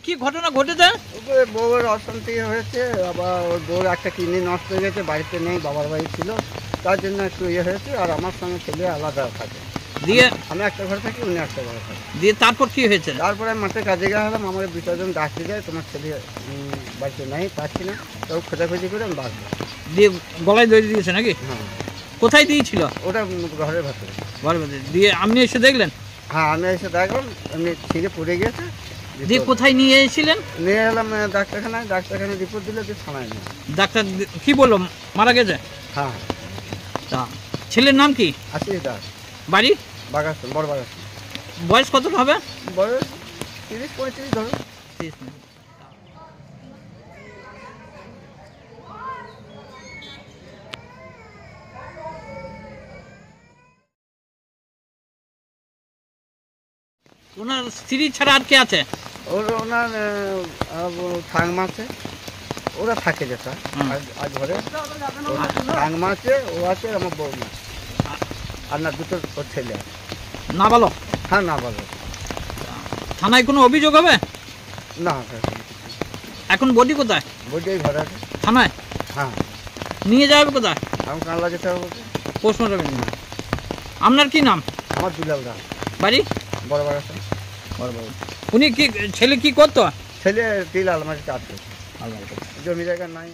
কি ঘটনা ঘটেছে? বউয়ের অশান্তি হয়েছে, আবার ওর বউর একটা কিডনি নষ্ট হয়ে গেছে, বাড়িতে নেই, বাবার বাড়ি ছিল, তার জন্য একটু ইয়ে হয়েছে। আর আমার সঙ্গে ছেলে আলাদা থাকে, দিয়ে আমি একটা ঘরে থাকি, উনি একটা ঘরে থাকি। দিয়ে তারপর কি হয়েছে? তারপরে মাঠে কাজে গেলাম, আমার বিসর্জন ডাকতে যায়, তোমার ছেলে বাড়িতে নেই, পাচ্ছি না, তো খোঁজাখুঁজি করে আমি বাঁচবো। দিয়ে গলায় দড়ি দিয়েছে নাকি? হ্যাঁ। কোথায় দিয়েছিল? ওটা ঘরের ভেতরে। ঘরের ভেতরে দিয়ে আপনি এসে দেখলেন? হ্যাঁ, আমি এসে দেখলাম এমনি ছিঁড়ে পড়ে গেছে। দিয়ে কোথায় নিয়ে এসেছিলেন? নিয়ে এলাম ডাক্তারখানায়, ডাক্তারখানায় রিপোর্ট দিলে যে থানায় নিয়ে। ডাক্তার কি বললো, মারা গেছে? হ্যাঁ। তা ছেলের নাম কি? আশিস দাস, বাড়ি বাগাস্তান, বড় বাগাস্তান। বয়স কতটা হবে? বয়স 30-35 ধরো। 30 মিনিট। ওনার স্ত্রী ছাড়া আর কে আছে? ওনার ঠাংমা আছে, ওরা থাকে যেটা আর ঘরে ঠাংমা আছে, ও আছে, আমার বৌমা আর না দুটো ওর ছেলে আছে। না বলো? হ্যাঁ, না বলো। থানায় কোনো অভিযোগ হবে না, এখন? বডি কোথায়? বডি এই ঘরে আছে। থানায়? হ্যাঁ। নিয়ে যাবে কোথায়? আমি কানলা যেতে হবে। পোস্টমর্টমে নিয়ে। আপনার কি নাম? আমার দুলাল দাস, বাড়ি বড় বাগাস্তান। উনি কি ছেলে কি করতো? ছেলে টিল আলমারি কাজ করছে, জমি জায়গা নাই।